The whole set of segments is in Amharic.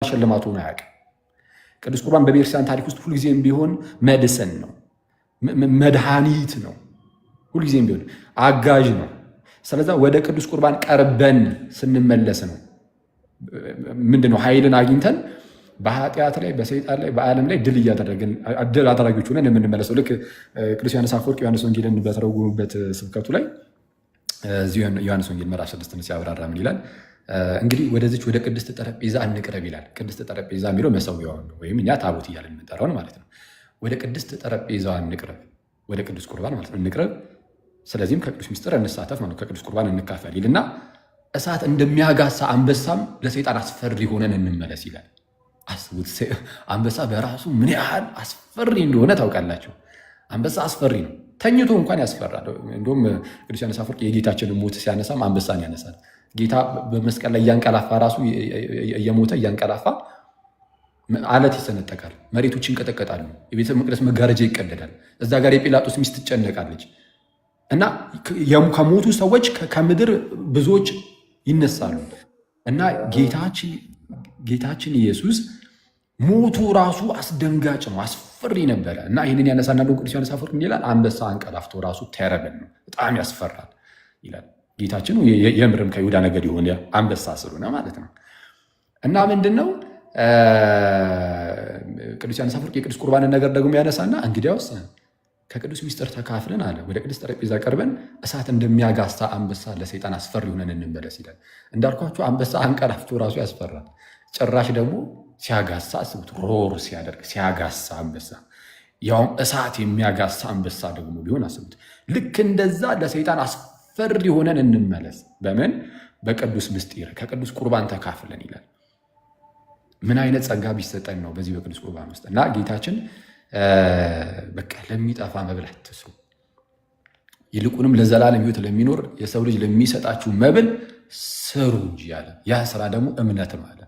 ሽልማቱ ነው ያውቅ። ቅዱስ ቁርባን በቤተክርስቲያን ታሪክ ውስጥ ሁልጊዜም ቢሆን መድሰን ነው፣ መድኃኒት ነው፣ ሁልጊዜም ቢሆን አጋዥ ነው። ስለዛ ወደ ቅዱስ ቁርባን ቀርበን ስንመለስ ነው ምንድነው ኃይልን አግኝተን በኃጢአት ላይ በሰይጣን ላይ በዓለም ላይ ድል አድራጊዎች ሆነን የምንመለሰው። ልክ ቅዱስ ዮሐንስ አፈወርቅ ዮሐንስ ወንጌልን በተረጎሙበት ስብከቱ ላይ እዚሁ ዮሐንስ ወንጌል ምዕራፍ 6 ሲያብራራ ምን ይላል? እንግዲህ ወደዚች ወደ ቅድስት ጠረጴዛ እንቅረብ ይላል። ቅድስት ጠረጴዛ የሚለው መሰዊያውን ወይም እኛ ታቦት እያለን የምንጠራውን ማለት ነው። ወደ ቅድስት ጠረጴዛ እንቅረብ፣ ወደ ቅዱስ ቁርባን ማለት ነው እንቅረብ። ስለዚህም ከቅዱስ ምስጢር እንሳተፍ ማለት ከቅዱስ ቁርባን እንካፈል ይልና እሳት እንደሚያጋሳ አንበሳም ለሰይጣን አስፈሪ ሆነን እንመለስ ይላል። አስቡት፣ አንበሳ በራሱ ምን ያህል አስፈሪ እንደሆነ ታውቃላችሁ። አንበሳ አስፈሪ ነው። ተኝቶ እንኳን ያስፈራል። እንዲሁም ቅዱስ ዮሐንስ አፈወርቅ የጌታችንን ሞት ሲያነሳም አንበሳን ያነሳል። ጌታ በመስቀል ላይ እያንቀላፋ ራሱ እየሞተ እያንቀላፋ አለት ይሰነጠቃል፣ መሬቶች ይንቀጠቀጣሉ፣ የቤተ መቅደስ መጋረጃ ይቀደዳል። እዛ ጋር የጲላጦስ ሚስት ትጨነቃለች እና ከሞቱ ሰዎች ከምድር ብዙዎች ይነሳሉ እና ጌታችን ኢየሱስ ሞቱ ራሱ አስደንጋጭ ነው፣ አስፈሪ ነበረ እና ይህንን ያነሳና ቅዱስ ዮሐንስ አፈወርቅ ምን ይላል? አንበሳ አንቀላፍቶ ራሱ ተረብን ነው፣ በጣም ያስፈራል ይላል። ጌታችን የምርም ከይሁዳ ነገድ የሆነ አንበሳ ስለሆነ ማለት ነው። እና ምንድን ነው ቅዱስ ዮሐንስ አፈወርቅ የቅዱስ ቁርባንን ነገር ደግሞ ያነሳና እንግዲያውስ ከቅዱስ ምስጢር ተካፍለን አለ ወደ ቅድስት ጠረጴዛ ቀርበን እሳት እንደሚያጋሳ አንበሳ ለሰይጣን አስፈሪ ሆነን እንመለስ ይላል። እንዳልኳቸው አንበሳ አንቀላፍቶ ራሱ ያስፈራል። ጭራሽ ደግሞ ሲያጋሳ አስቡት፣ ሮር ሲያደርግ ሲያጋሳ አንበሳ፣ ያውም እሳት የሚያጋሳ አንበሳ ደግሞ ቢሆን አስቡት። ልክ እንደዛ ለሰይጣን አስፈሪ ሆነን እንመለስ። በምን? በቅዱስ ምስጢር ከቅዱስ ቁርባን ተካፍለን ይላል። ምን አይነት ጸጋ ቢሰጠን ነው በዚህ በቅዱስ ቁርባን ውስጥ። እና ጌታችን በቃ ለሚጠፋ መብል አትስሩ፣ ይልቁንም ለዘላለም ሕይወት ለሚኖር የሰው ልጅ ለሚሰጣችሁ መብል ስሩ እንጂ ያለ። ያ ስራ ደግሞ እምነትም አለ፣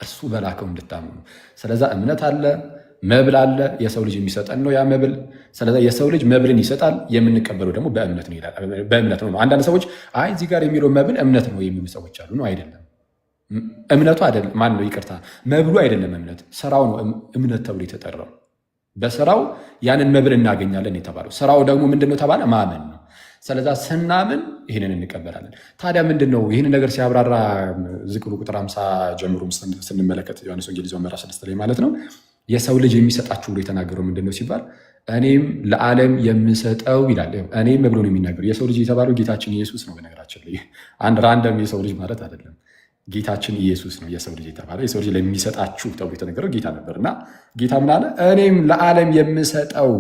እርሱ በላከው እንድታምኑ። ስለዛ እምነት አለ፣ መብል አለ፣ የሰው ልጅ የሚሰጠን ነው ያ መብል። ስለዛ የሰው ልጅ መብልን ይሰጣል፣ የምንቀበለው ደግሞ በእምነት ነው ይላል። በእምነት ነው። አንዳንድ ሰዎች አይ እዚህ ጋር የሚለው መብል እምነት ነው የሚሉ ሰዎች አሉ። ነው አይደለም። እምነቱ አይደለም፣ ማን ነው ይቅርታ፣ መብሉ አይደለም እምነት፣ ስራው ነው እምነት ተብሎ የተጠራው። በስራው ያንን መብል እናገኛለን የተባለው። ስራው ደግሞ ምንድነው ተባለ? ማመን ነው። ስለዛ ስናምን ይህንን እንቀበላለን። ታዲያ ምንድነው ይህንን ነገር ሲያብራራ ዝቅሉ ቁጥር 50 ጀምሮ ስንመለከት ዮሐንስ ወንጌል ምዕራፍ 6 ላይ ማለት ነው የሰው ልጅ የሚሰጣችሁ ብሎ የተናገረው ምንድነው ሲባል እኔም ለዓለም የምሰጠው ይላል። እኔም ብሎ ነው የሚናገረው። የሰው ልጅ የተባለው ጌታችን ኢየሱስ ነው። በነገራችን ላይ አንድ ራንደም የሰው ልጅ ማለት አይደለም። ጌታችን ኢየሱስ ነው የሰው ልጅ የተባለው። የሰው ልጅ ለሚሰጣችሁ ተብሎ የተነገረው ጌታ ነበር እና ጌታ ምን አለ? እኔም ለዓለም የምሰጠው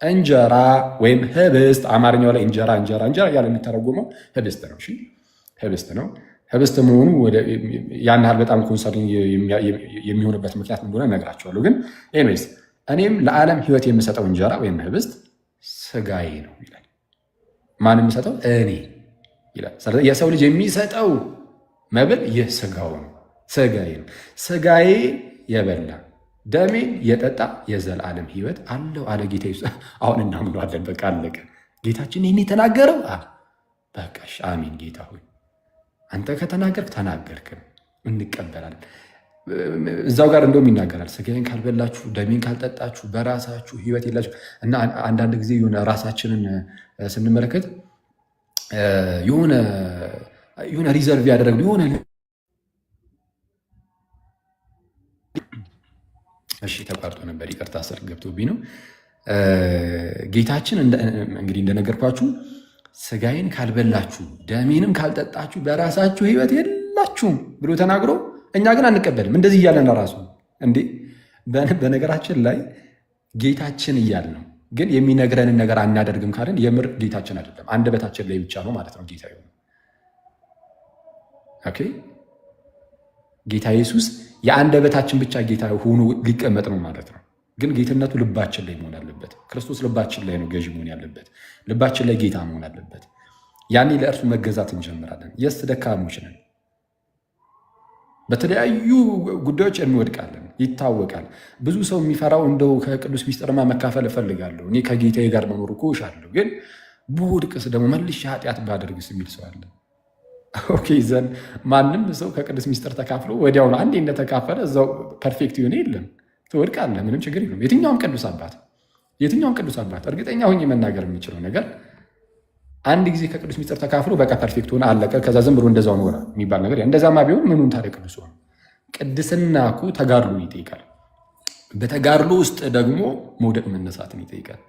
እንጀራ ወይም ህብስት፣ አማርኛው ላይ እንጀራ እያለ የሚተረጎመው ህብስት ነው። እሺ ህብስት ነው። ህብስት መሆኑ ያን ያህል በጣም ኮንሰርን የሚሆንበት ምክንያት እንደሆነ እነግራቸዋለሁ። ግን ኤኒዌይስ እኔም ለዓለም ህይወት የምሰጠው እንጀራ ወይም ህብስት ስጋዬ ነው ይላል። ማን የሚሰጠው? እኔ ይላል። ስለዚህ የሰው ልጅ የሚሰጠው መብል ይህ ስጋው ነው፣ ስጋዬ ነው። ስጋዬ የበላ ደሜን የጠጣ የዘላለም ህይወት አለው አለ ጌታ ኢየሱስ። አሁን እናምነዋለን። በቃ አለቀ። ጌታችን ይህን የተናገረው በቃ አሜን። ጌታ ሆይ አንተ ከተናገርክ ተናገርክ፣ እንቀበላለን። እዛው ጋር እንደውም ይናገራል፣ ስጋዬን ካልበላችሁ ደሜን ካልጠጣችሁ በራሳችሁ ህይወት የላችሁ። እና አንዳንድ ጊዜ የሆነ ራሳችንን ስንመለከት የሆነ ሪዘርቭ ያደረግ የሆነ እሺ ተቋርጦ ነበር፣ ይቅርታ ስር ገብቶብኝ ነው። ጌታችን እንግዲህ እንደነገርኳችሁ ስጋዬን ካልበላችሁ ደሜንም ካልጠጣችሁ በራሳችሁ ህይወት የላችሁም ብሎ ተናግሮ እኛ ግን አንቀበልም። እንደዚህ እያለን ራሱ እንዴ! በነገራችን ላይ ጌታችን እያል ነው፣ ግን የሚነግረንን ነገር አናደርግም ካልን የምር ጌታችን አይደለም፣ አንደበታችን ላይ ብቻ ነው ማለት ነው ጌታ ይሆን። ኦኬ፣ ጌታ ኢየሱስ የአንደበታችን ብቻ ጌታ ሆኖ ሊቀመጥ ነው ማለት ነው። ግን ጌትነቱ ልባችን ላይ መሆን አለበት። ክርስቶስ ልባችን ላይ ነው ገዥ መሆን ያለበት። ልባችን ላይ ጌታ መሆን አለበት። ያኔ ለእርሱ መገዛት እንጀምራለን። የስ ደካሞች ነን፣ በተለያዩ ጉዳዮች እንወድቃለን፣ ይታወቃል። ብዙ ሰው የሚፈራው እንደው ከቅዱስ ሚስጥርማ መካፈል እፈልጋለሁ፣ እኔ ከጌታዬ ጋር መኖር እኮ እሻለሁ፣ ግን ብወድቅስ ደግሞ መልሼ ኃጢአት ባደርግስ የሚል ሰው አለ። ኦኬ ዘን ማንም ሰው ከቅዱስ ሚስጥር ተካፍሎ ወዲያውኑ አንዴ እንደተካፈለ እዛው ፐርፌክት የሆነ የለም። ትወድቃለህ፣ ምንም ችግር የለም። የትኛውም ቅዱስ አባት እርግጠኛ ሆኜ መናገር የምችለው ነገር አንድ ጊዜ ከቅዱስ ሚስጥር ተካፍሎ በቃ ፐርፌክት ሆነ አለቀ፣ ከዛ ዝም ብሎ እንደዛው ኖረ የሚባል ነገር እንደዛማ ቢሆን ምኑን ታዲያ ቅዱስ ሆነ? ቅድስና እኮ ተጋድሎ ይጠይቃል። በተጋድሎ ውስጥ ደግሞ መውደቅ መነሳትን ይጠይቃል።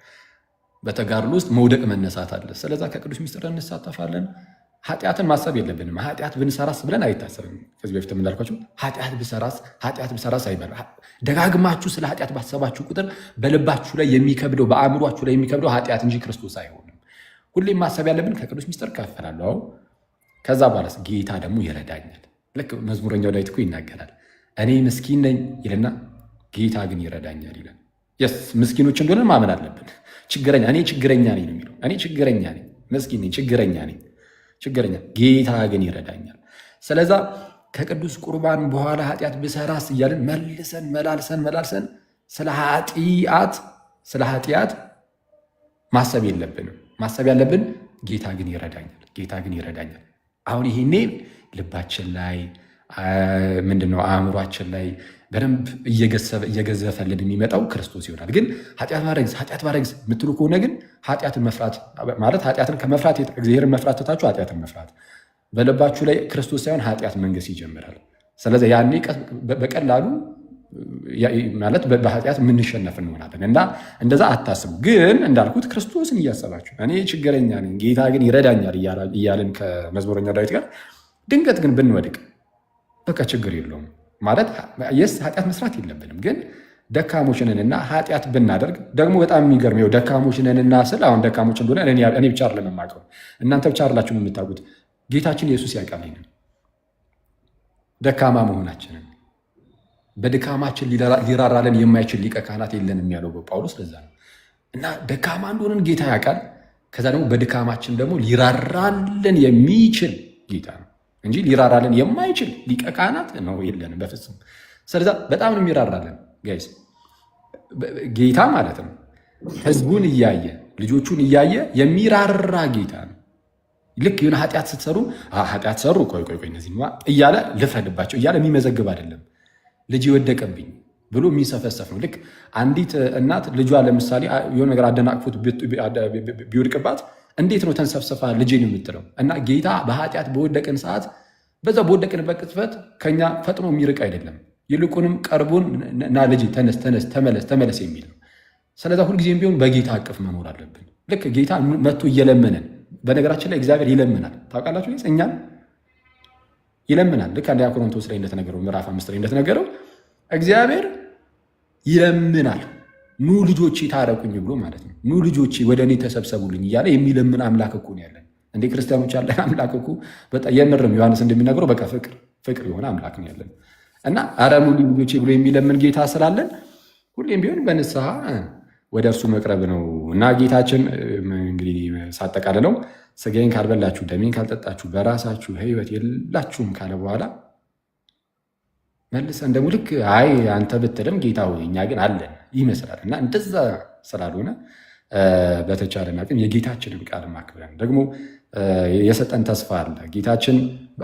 በተጋድሎ ውስጥ መውደቅ መነሳት አለ። ስለዛ ከቅዱስ ሚስጥር እንሳተፋለን። ኃጢአትን ማሰብ የለብንም። ኃጢአት ብንሰራስ ብለን አይታሰብም። ከዚህ በፊት የምናልኳቸው ኃጢአት ብሰራስ አይበል። ደጋግማችሁ ስለ ኃጢአት ባሰባችሁ ቁጥር በልባችሁ ላይ የሚከብደው በአእምሯችሁ ላይ የሚከብደው ኃጢአት እንጂ ክርስቶስ አይሆንም። ሁሌም ማሰብ ያለብን ከቅዱስ ሚስጥር እካፈላለሁ። ከዛ በኋላ ጌታ ደግሞ ይረዳኛል። ልክ መዝሙረኛው ዳዊት እኮ ይናገራል። እኔ ምስኪን ነኝ ይልና ጌታ ግን ይረዳኛል ይላል። ምስኪኖች እንደሆነ ማመን አለብን። እኔ ችግረኛ ነኝ ነው የሚለው። እኔ ችግረኛ ነኝ፣ ምስኪን ነኝ፣ ችግረኛ ጌታ ግን ይረዳኛል። ስለዛ ከቅዱስ ቁርባን በኋላ ኃጢአት ብሰራስ እያልን መልሰን መላልሰን ስለ ኃጢአት ማሰብ የለብንም። ማሰብ ያለብን ጌታ ግን ይረዳኛል። አሁን ይሄኔ ልባችን ላይ ምንድነው አእምሯችን ላይ በደንብ እየገዘፈልን የሚመጣው ክርስቶስ ይሆናል። ግን ኃጢአት ባረግዝ የምትሉ ከሆነ ግን ኃጢአትን መፍራት ማለት ኃጢአትን ከመፍራት እግዚአብሔርን መፍራት ትታችሁ ኃጢአትን መፍራት በልባችሁ ላይ ክርስቶስ ሳይሆን ኃጢአት መንገስ ይጀምራል። ስለዚህ ያኔ በቀላሉ ማለት በኃጢአት የምንሸነፍ እንሆናለን እና እንደዛ አታስቡ። ግን እንዳልኩት ክርስቶስን እያሰባችሁ እኔ ችግረኛ ነኝ ጌታ ግን ይረዳኛል እያልን ከመዝሙረኛው ዳዊት ጋር ድንገት ግን ብንወድቅ በቃ ችግር የለውም ማለት ኃጢአት መስራት የለብንም። ግን ደካሞች ነንና ኃጢአት ብናደርግ ደግሞ በጣም የሚገርመው ደካሞች ነንና ስል አሁን ደካሞች እንደሆነ እኔ ብቻ አይደለም የማውቀው፣ እናንተ ብቻ አይደላችሁም የምታውቁት። ጌታችን ኢየሱስ ያውቃል ደካማ መሆናችንን። በድካማችን ሊራራለን የማይችል ሊቀ ካህናት የለንም ያለው ጳውሎስ ለዛ ነው። እና ደካማ እንደሆንን ጌታ ያውቃል። ከዛ ደግሞ በድካማችን ደግሞ ሊራራለን የሚችል ጌታ ነው እንጂ ሊራራለን የማይችል ሊቀ ካህናት ነው የለንም በፍጹም። ስለዛ በጣም ነው የሚራራለን ጋይስ ጌታ ማለት ነው። ህዝቡን እያየ ልጆቹን እያየ የሚራራ ጌታ ነው። ልክ የሆነ ኃጢአት ስትሰሩ ኃጢአት ሰሩ ቆይ እነዚህ እያለ ልፍረድባቸው እያለ የሚመዘግብ አይደለም። ልጅ ይወደቀብኝ ብሎ የሚሰፈሰፍ ነው። ልክ አንዲት እናት ልጇ ለምሳሌ የሆነ ነገር አደናቅፎት ቢወድቅባት እንዴት ነው ተንሰፍሰፋ ልጄን የምትለው? እና ጌታ በኃጢአት በወደቅን ሰዓት በዛ በወደቅንበት ቅጽበት ከኛ ፈጥኖ የሚርቅ አይደለም። ይልቁንም ቀርቦን ና ልጅ ተመለስ የሚል ነው። ስለዛ ሁልጊዜም ቢሆን በጌታ አቅፍ መኖር አለብን። ልክ ጌታ መጥቶ እየለመነን፣ በነገራችን ላይ እግዚአብሔር ይለምናል ታውቃላችሁ። እኛም ይለምናል። ልክ አንደኛ ቆሮንቶስ ላይ እንደተነገረው ምዕራፍ 5 ላይ እንደተነገረው እግዚአብሔር ይለምናል። ኑ ልጆቼ ታረቁኝ ብሎ ማለት ነው። ኑ ልጆቼ ወደ እኔ ተሰብሰቡልኝ እያለ የሚለምን አምላክ እኮ ነው ያለን። እንደ ክርስቲያኖች ያለን አምላክ እኮ በጣም የምርም ዮሐንስ እንደሚናገረው በቃ ፍቅር የሆነ አምላክ ነው ያለን እና አረ ኑ ልጆቼ ብሎ የሚለምን ጌታ ስላለን ሁሌም ቢሆን በንስሐ ወደ እርሱ መቅረብ ነው እና ጌታችን እንግዲህ ሳጠቃልለው ስጋዬን ካልበላችሁ ደሜን ካልጠጣችሁ በራሳችሁ ሕይወት የላችሁም ካለ በኋላ መልሰን ደግሞ ልክ አይ አንተ ብትልም ጌታ ሆይ እኛ ግን አለን ይመስላል እና እንደዛ ስላልሆነ በተቻለን አቅም የጌታችንን ቃል ማክበርን ደግሞ የሰጠን ተስፋ አለ። ጌታችን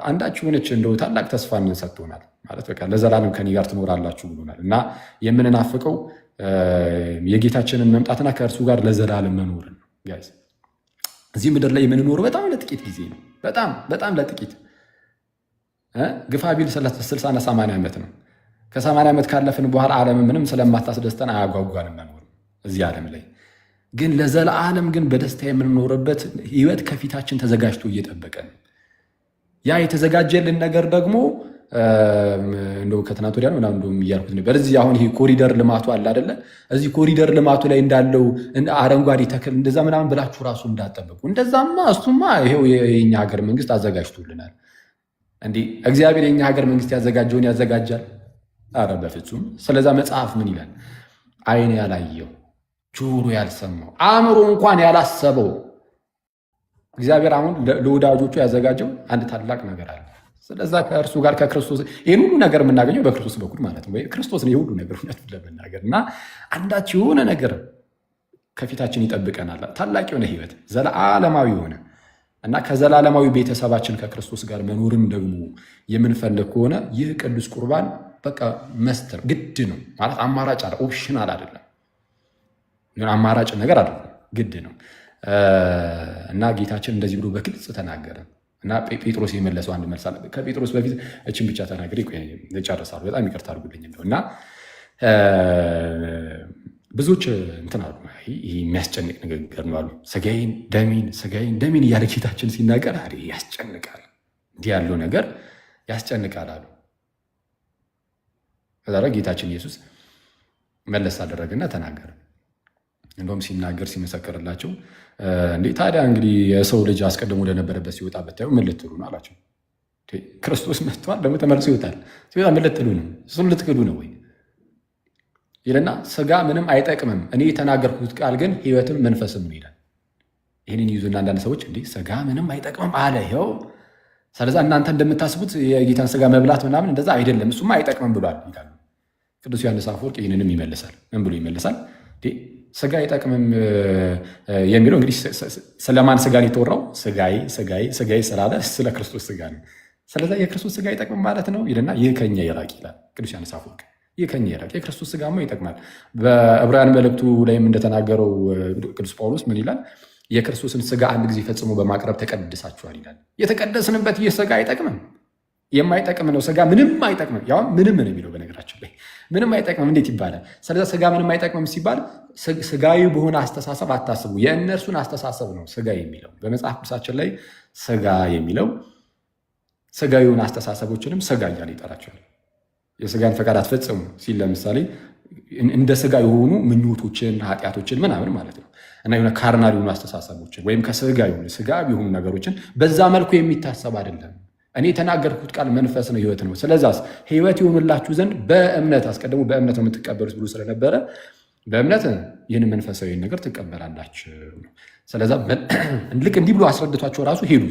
አንዳች ሆነች እንደው ታላቅ ተስፋን ሰጥቶናል ማለት በቃ ለዘላለም ከኔ ጋር ትኖራላችሁ ብሎናል እና የምንናፍቀው የጌታችንን መምጣትና ከእርሱ ጋር ለዘላለም መኖር ነው። ጋይስ እዚህ ምድር ላይ የምንኖረው በጣም ለጥቂት ጊዜ ነው። በጣም ለጥቂት ግፋ ቢል 60 እና 80 ዓመት ነው። ከ80 ዓመት ካለፍን በኋላ ዓለም ምንም ስለማታስደስተን አያጓጓንም መኖር እዚህ ዓለም ላይ ግን ለዘላለም ግን በደስታ የምንኖርበት ህይወት ከፊታችን ተዘጋጅቶ እየጠበቀን ያ የተዘጋጀልን ነገር ደግሞ እንደው ከትናንት ወዲያ ነው ምናምን እንደውም እያልኩት ነበር። እዚህ አሁን ይሄ ኮሪደር ልማቱ አለ አይደለ? እዚህ ኮሪደር ልማቱ ላይ እንዳለው አረንጓዴ ተክል እንደዛ ምናምን ብላችሁ ራሱ እንዳጠበቁ እንደዛማ እሱማ ይሄው የኛ ሀገር መንግስት አዘጋጅቶልናል። እንዲህ እግዚአብሔር የኛ ሀገር መንግስት ያዘጋጀውን ያዘጋጃል? አረ በፍጹም። ስለዛ መጽሐፍ ምን ይላል? ዓይን ያላየው ጆሮ ያልሰማው አእምሮ እንኳን ያላሰበው እግዚአብሔር አሁን ለወዳጆቹ ያዘጋጀው አንድ ታላቅ ነገር አለ። ስለዛ ከእርሱ ጋር ከክርስቶስ ይህን ሁሉ ነገር የምናገኘው በክርስቶስ በኩል ማለት ነው። ክርስቶስ ነው የሁሉ ነገር እውነቱን ለመናገር እና አንዳች የሆነ ነገር ከፊታችን ይጠብቀናል። ታላቅ የሆነ ህይወት፣ ዘለዓለማዊ የሆነ እና ከዘላለማዊ ቤተሰባችን ከክርስቶስ ጋር መኖርን ደግሞ የምንፈልግ ከሆነ ይህ ቅዱስ ቁርባን በቃ መስተር ግድ ነው ማለት አማራጭ አለ፣ ኦፕሽናል አይደለም፣ አማራጭ ነገር አይደለም፣ ግድ ነው። እና ጌታችን እንደዚህ ብሎ በግልጽ ተናገረ። እና ጴጥሮስ የመለሰው አንድ መልስ አለ። ከጴጥሮስ በፊት እችን ብቻ ተናግሬ እጨርሳለሁ። በጣም ይቅርታ አድርጉልኝ እንደው እና ብዙዎች እንትን አሉ፣ ይህ የሚያስጨንቅ ንግግር ነው አሉ። ስጋዬን ደሜን እያለ ጌታችን ሲናገር ያስጨንቃል፣ እንዲህ ያለው ነገር ያስጨንቃል አሉ። ከዛ ላይ ጌታችን ኢየሱስ መለስ አደረገና ተናገረ። እንደውም ሲናገር ሲመሰክርላቸው እንዴ ታዲያ እንግዲህ የሰው ልጅ አስቀድሞ ወደነበረበት ሲወጣ ብታዩ ምን ልትሉ ነው አላቸው። ክርስቶስ መጥቷል፣ ደግሞ ተመልሶ ይወጣል። ሲወጣ ምን ልትሉ ነው? እሱን ልትክዱ ነው ወይ ይልና ስጋ ምንም አይጠቅምም፣ እኔ የተናገርኩት ቃል ግን ሕይወትም መንፈስም ነው ይላል። ይህንን ይዙና አንዳንድ ሰዎች እንዲህ ስጋ ምንም አይጠቅምም አለ ይኸው፣ ስለዛ እናንተ እንደምታስቡት የጌታን ስጋ መብላት ምናምን እንደዛ አይደለም፣ እሱማ አይጠቅምም ብሏል ይላሉ። ቅዱስ ዮሐንስ አፈወርቅ ይህንንም ይመልሳል። ምን ብሎ ይመልሳል? ስጋ አይጠቅምም የሚለው እንግዲህ ስለማን ስጋ ነው የተወራው? ስጋዬ ስላለ ስለ ክርስቶስ ስጋ ነው። ስለዛ የክርስቶስ ስጋ አይጠቅምም ማለት ነው ይልና ይህ ከኛ ይራቅ ይላል ቅዱስ ዮሐንስ አፈወርቅ። ይህ ከኛ ይራቅ፣ የክርስቶስ ስጋማ ይጠቅማል። በዕብራውያን መልእክቱ ላይም እንደተናገረው ቅዱስ ጳውሎስ ምን ይላል? የክርስቶስን ስጋ አንድ ጊዜ ፈጽሞ በማቅረብ ተቀድሳችኋል ይላል። የተቀደስንበት ይህ ስጋ አይጠቅምም፣ የማይጠቅም ነው። ስጋ ምንም አይጠቅምም። ያው ምንም ነው የሚለው በነገራችን ላይ ምንም አይጠቅምም እንዴት ይባላል? ስለዚህ ስጋ ምንም አይጠቅምም ሲባል ስጋዊ በሆነ አስተሳሰብ አታስቡ። የእነርሱን አስተሳሰብ ነው ስጋ የሚለው። በመጽሐፍ ቅዱሳችን ላይ ስጋ የሚለው ስጋዊውን አስተሳሰቦችንም ስጋ እያለ ይጠራቸዋል። የስጋን ፈቃድ አትፈጽሙ ሲል ለምሳሌ እንደ ስጋ የሆኑ ምኞቶችን፣ ኃጢአቶችን ምናምን ማለት ነው እና የሆነ ካርናል የሆኑ አስተሳሰቦችን ወይም ከስጋ የሆኑ ነገሮችን በዛ መልኩ የሚታሰብ አይደለም። እኔ የተናገርኩት ቃል መንፈስ ነው፣ ህይወት ነው። ስለዛስ ህይወት ይሆኑላችሁ ዘንድ በእምነት አስቀድሞ በእምነት ነው የምትቀበሉት ብሎ ስለነበረ በእምነት ይህን መንፈሳዊ ነገር ትቀበላላችሁ። ስለዛ ልክ እንዲህ ብሎ አስረድቷቸው ራሱ ሄዱ፣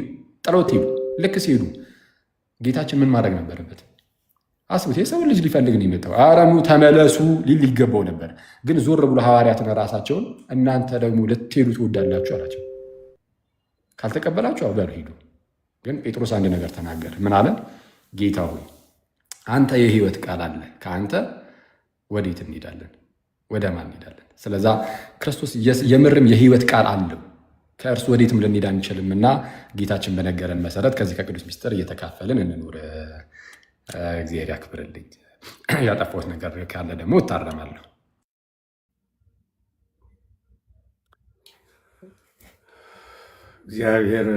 ጥለውት ሄዱ። ልክ ሲሄዱ ጌታችን ምን ማድረግ ነበረበት? አስቡት፣ የሰው ልጅ ሊፈልግ ነው የመጣው። ኧረ ኑ ተመለሱ ሊል ይገባው ነበር። ግን ዞር ብሎ ሐዋርያትን ራሳቸውን እናንተ ደግሞ ልትሄዱ ትወዳላችሁ አላቸው። ካልተቀበላችሁ በሉ ሂዱ። ግን ጴጥሮስ አንድ ነገር ተናገረ። ምን አለ? ጌታ ሆይ አንተ የህይወት ቃል አለ፣ ከአንተ ወዴት እንሄዳለን? ወደ ማን እንሄዳለን? ስለዛ ክርስቶስ የምርም የህይወት ቃል አለው፣ ከእርሱ ወዴትም ልንሄድ አንችልም። እና ጌታችን በነገረን መሰረት ከዚህ ከቅዱስ ሚስጥር እየተካፈልን እንኑር። እግዚአብሔር ያክብርልኝ። ያጠፋሁት ነገር ካለ ደግሞ እታረማለሁ። እግዚአብሔር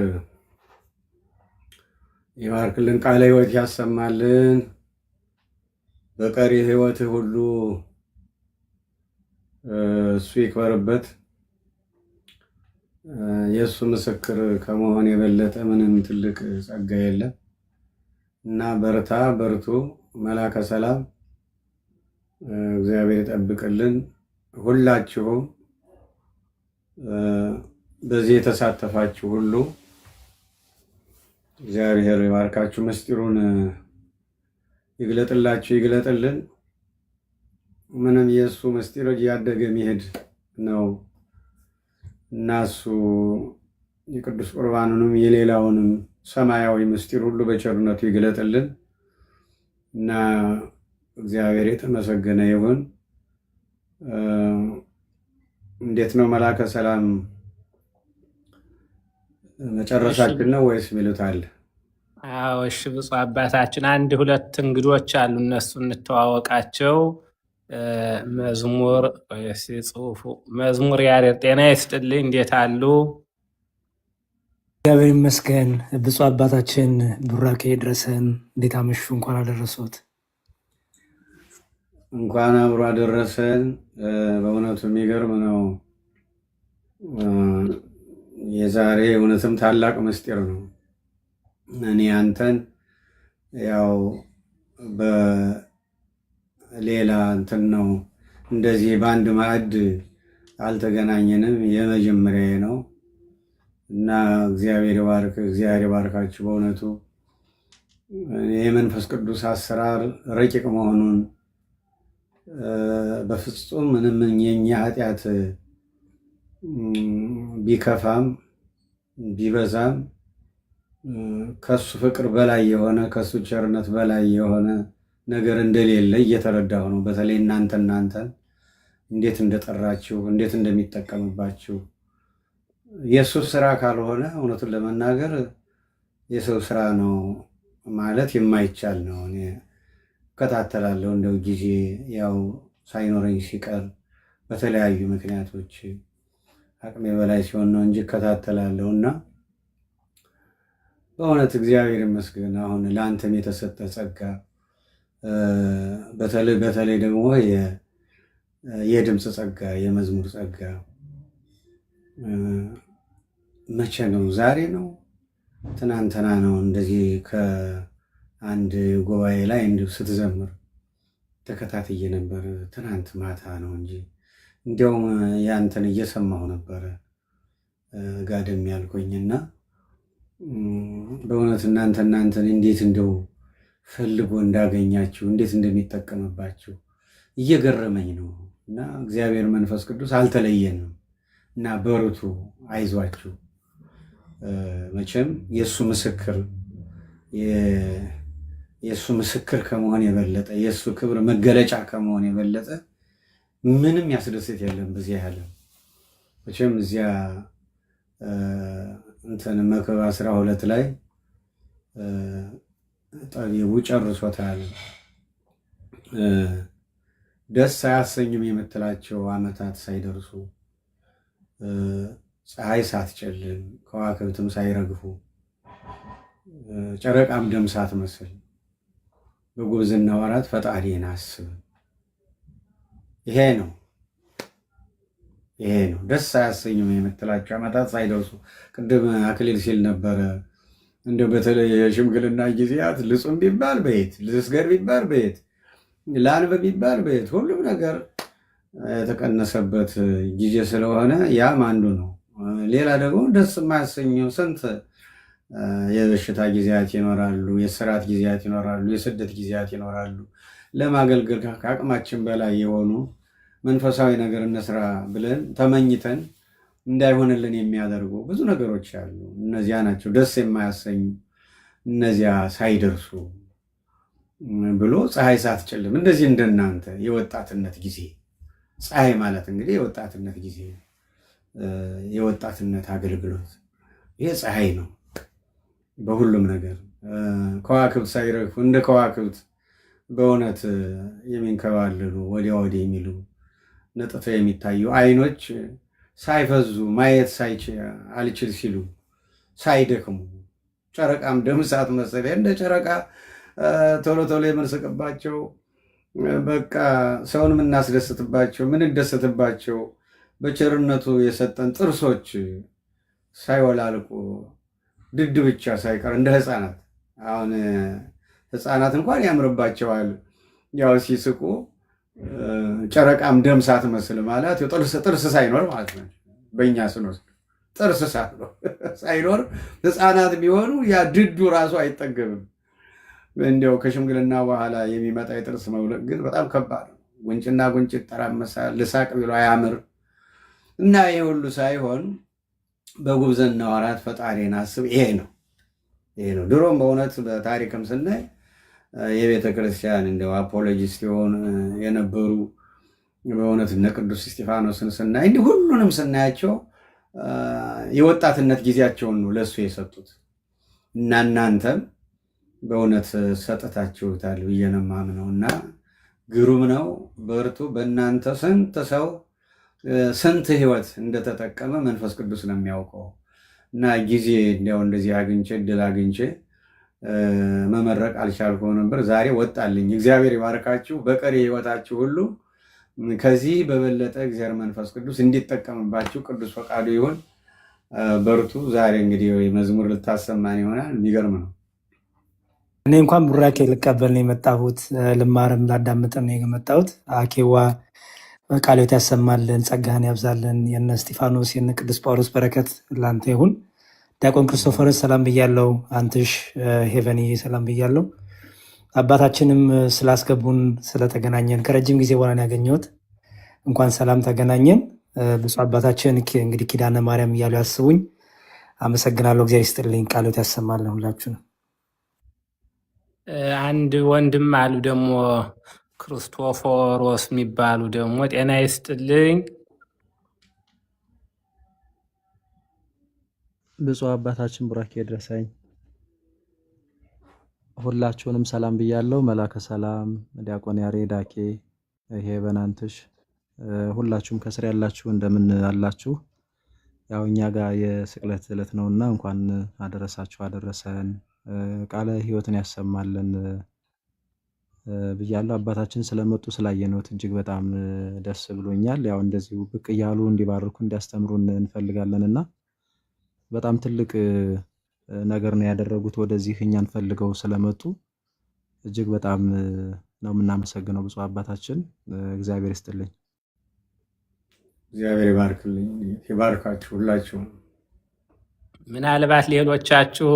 ይባርክልን፣ ቃለ ሕይወት ያሰማልን። በቀሪ ሕይወትህ ሁሉ እሱ ይክበርበት። የእሱ ምስክር ከመሆን የበለጠ ምንም ትልቅ ጸጋ የለም እና በርቱ። መላከ ሰላም እግዚአብሔር ይጠብቅልን። ሁላችሁም በዚህ የተሳተፋችሁ ሁሉ እግዚአብሔር ይባርካችሁ፣ ምስጢሩን ይግለጥላችሁ፣ ይግለጥልን። ምንም የእሱ ምስጢር እያደገ የሚሄድ ነው እና እሱ የቅዱስ ቁርባኑንም የሌላውንም ሰማያዊ ምስጢር ሁሉ በቸርነቱ ይግለጥልን እና እግዚአብሔር የተመሰገነ ይሁን። እንዴት ነው መላከ ሰላም መጨረሳችን ነው ወይስ ሚሉታል? አዎ እሺ፣ ብፁዕ አባታችን አንድ ሁለት እንግዶች አሉ፣ እነሱ እንተዋወቃቸው። መዝሙር ያሬድ ጤና ይስጥልኝ፣ እንዴት አሉ? እግዚአብሔር ይመስገን። ብፁዕ አባታችን ቡራኬ ድረሰን፣ እንዴት አመሹ? እንኳን አደረሱት። እንኳን አብሮ አደረሰን። በእውነቱ የሚገርም ነው። የዛሬ እውነትም ታላቅ ምስጢር ነው። እኔ አንተን ያው በሌላ እንትን ነው እንደዚህ በአንድ ማዕድ አልተገናኘንም፣ የመጀመሪያ ነው እና እግዚአብሔር ይባርካችሁ። በእውነቱ የመንፈስ ቅዱስ አሰራር ረቂቅ መሆኑን በፍጹም ምንም የኛ ኃጢአት ቢከፋም ቢበዛም ከሱ ፍቅር በላይ የሆነ ከሱ ቸርነት በላይ የሆነ ነገር እንደሌለ እየተረዳሁ ነው። በተለይ እናንተን እንዴት እንደጠራችሁ እንዴት እንደሚጠቀምባችሁ የእሱ ስራ ካልሆነ እውነቱን ለመናገር የሰው ስራ ነው ማለት የማይቻል ነው። እኔ እከታተላለሁ እንደው ጊዜ ያው ሳይኖረኝ ሲቀር በተለያዩ ምክንያቶች አቅሜ በላይ ሲሆን ነው እንጂ እከታተላለሁ እና በእውነት እግዚአብሔር ይመስገን። አሁን ለአንተም የተሰጠ ጸጋ በተለይ ደግሞ የድምፅ ጸጋ፣ የመዝሙር ጸጋ መቼ ነው? ዛሬ ነው? ትናንትና ነው? እንደዚህ ከአንድ ጉባኤ ላይ እንዲሁ ስትዘምር ተከታትዬ ነበር። ትናንት ማታ ነው እንጂ እንዲያውም ያንተን እየሰማሁ ነበረ ጋደም ያልኩኝና በእውነት እናንተን እንዴት እንደው ፈልጎ እንዳገኛችሁ እንዴት እንደሚጠቀምባችሁ እየገረመኝ ነው። እና እግዚአብሔር መንፈስ ቅዱስ አልተለየንም እና በርቱ፣ አይዟችሁ። መቼም የእሱ ምስክር ከመሆን የበለጠ የእሱ ክብር መገለጫ ከመሆን የበለጠ ምንም ያስደስት የለም በዚህ ዓለም። መቼም እዚያ መክብብ 12 ላይ ጠቢቡ ጨርሶታል። ደስ አያሰኝም የምትላቸው ዓመታት ሳይደርሱ ፀሐይ ሳትጨልም ከዋክብትም ሳይረግፉ ጨረቃም ደም ሳትመስል በጉብዝና ወራት ፈጣሪን አስብ። ይሄ ነው ደስ አያሰኝም የምትላቸው ዓመታት ሳይደርሱ። ቅድም አክሊል ሲል ነበረ እንደው በተለይ የሽምግልና ጊዜያት ልጹም ቢባል በየት ልስገር ቢባል በየት ላንብ ቢባል በየት ሁሉም ነገር የተቀነሰበት ጊዜ ስለሆነ ያም አንዱ ነው። ሌላ ደግሞ ደስ የማያሰኘው ስንት የበሽታ ጊዜያት ይኖራሉ፣ የስራት ጊዜያት ይኖራሉ፣ የስደት ጊዜያት ይኖራሉ። ለማገልገል ከአቅማችን በላይ የሆኑ መንፈሳዊ ነገር እንስራ ብለን ተመኝተን እንዳይሆንልን የሚያደርጉ ብዙ ነገሮች አሉ። እነዚያ ናቸው ደስ የማያሰኙ። እነዚያ ሳይደርሱ ብሎ ፀሐይ ሳትጨልም እንደዚህ እንደናንተ የወጣትነት ጊዜ ፀሐይ ማለት እንግዲህ የወጣትነት ጊዜ የወጣትነት አገልግሎት ይሄ ፀሐይ ነው። በሁሉም ነገር ከዋክብት ሳይረግፉ እንደ ከዋክብት በእውነት የሚንከባለሉ ወዲያ ወዲህ የሚሉ ነጥተው የሚታዩ አይኖች ሳይፈዙ ማየት አልችል ሲሉ ሳይደክሙ ጨረቃም ደም ሳትመስል እንደ ጨረቃ ቶሎ ቶሎ የምንስቅባቸው በቃ ሰውን የምናስደስትባቸው የምንደሰትባቸው በቸርነቱ የሰጠን ጥርሶች ሳይወላልቁ ድድ ብቻ ሳይቀር እንደ ሕፃናት አሁን ሕፃናት እንኳን ያምርባቸዋል ያው ሲስቁ ጨረቃም ደም ሳትመስል ማለት ጥርስ ሳይኖር ማለት ነው። በእኛ ስንወስድ ጥርስ ሳይኖር ሕፃናት ቢሆኑ ያ ድዱ ራሱ አይጠገብም። እንዲያው ከሽምግልና በኋላ የሚመጣ የጥርስ መውለቅ ግን በጣም ከባድ ነው። ጉንጭና ጉንጭ ይጠራመሳል። ልሳቅ ቢሎ አያምር እና ይሄ ሁሉ ሳይሆን በጉብዝና ወራት ፈጣሪን አስብ። ይሄ ነው። ድሮም በእውነት በታሪክም ስናይ የቤተ ክርስቲያን እንደው አፖሎጂስት የነበሩ በእውነት እነ ቅዱስ እስጢፋኖስን ስናይ እንዲህ ሁሉንም ስናያቸው የወጣትነት ጊዜያቸውን ነው ለእሱ የሰጡት እና እናንተም በእውነት ሰጥታችሁታል ብዬ ነው የማምነው እና ግሩም ነው። በርቱ። በእናንተ ስንት ሰው ስንት ህይወት እንደተጠቀመ መንፈስ ቅዱስ ነው የሚያውቀው እና ጊዜ እንዲያው እንደዚህ አግኝቼ እድል አግኝቼ መመረቅ አልቻልኩም ነበር። ዛሬ ወጣልኝ። እግዚአብሔር ይባርካችሁ። በቀሪ ህይወታችሁ ሁሉ ከዚህ በበለጠ እግዚአብሔር መንፈስ ቅዱስ እንዲጠቀምባችሁ ቅዱስ ፈቃዱ ይሁን። በርቱ። ዛሬ እንግዲህ መዝሙር ልታሰማን ይሆናል። የሚገርም ነው። እኔ እንኳን ቡራኬ ልቀበል ነው የመጣሁት፣ ልማርም ላዳምጥም ነው የመጣሁት። አኬዋ ቃልዮት ያሰማልን፣ ጸጋህን ያብዛልን። የነ እስጢፋኖስ የነ ቅዱስ ጳውሎስ በረከት ላንተ ይሁን። ዲያቆን ክርስቶፈርስ ሰላም ብያለው። አንትሽ ሄቨኒ ሰላም ብያለው። አባታችንም ስላስገቡን ስለተገናኘን ከረጅም ጊዜ በኋላ ያገኘሁት እንኳን ሰላም ተገናኘን። ብፁዕ አባታችን እንግዲህ ኪዳነ ማርያም እያሉ ያስቡኝ። አመሰግናለሁ። እግዚአብሔር ይስጥልኝ። ቃሎት ያሰማልን ሁላችሁ ነው። አንድ ወንድም አሉ ደግሞ ክርስቶፎሮስ የሚባሉ ደግሞ ጤና ይስጥልኝ። ብፁዕ አባታችን ቡራኬ ድረሰኝ። ሁላችሁንም ሰላም ብያለሁ። መላከ ሰላም ዲያቆን ያሬድ አኬ፣ ይሄ በናንትሽ ሁላችሁም ከስር ያላችሁ እንደምን አላችሁ? ያው እኛ ጋር የስቅለት ዕለት ነውና እንኳን አደረሳችሁ አደረሰን። ቃለ ሕይወትን ያሰማልን ብያለሁ። አባታችን ስለመጡ ስላየነውት እጅግ በጣም ደስ ብሎኛል። ያው እንደዚሁ ብቅ እያሉ እንዲባርኩ እንዲያስተምሩን እንፈልጋለንና በጣም ትልቅ ነገር ነው ያደረጉት። ወደዚህ እኛን ፈልገው ስለመጡ እጅግ በጣም ነው የምናመሰግነው ብፁዕ አባታችን። እግዚአብሔር ይስጥልኝ። እግዚአብሔር ይባርክልኝ፣ ይባርካችሁ ሁላችሁ። ምናልባት ሌሎቻችሁ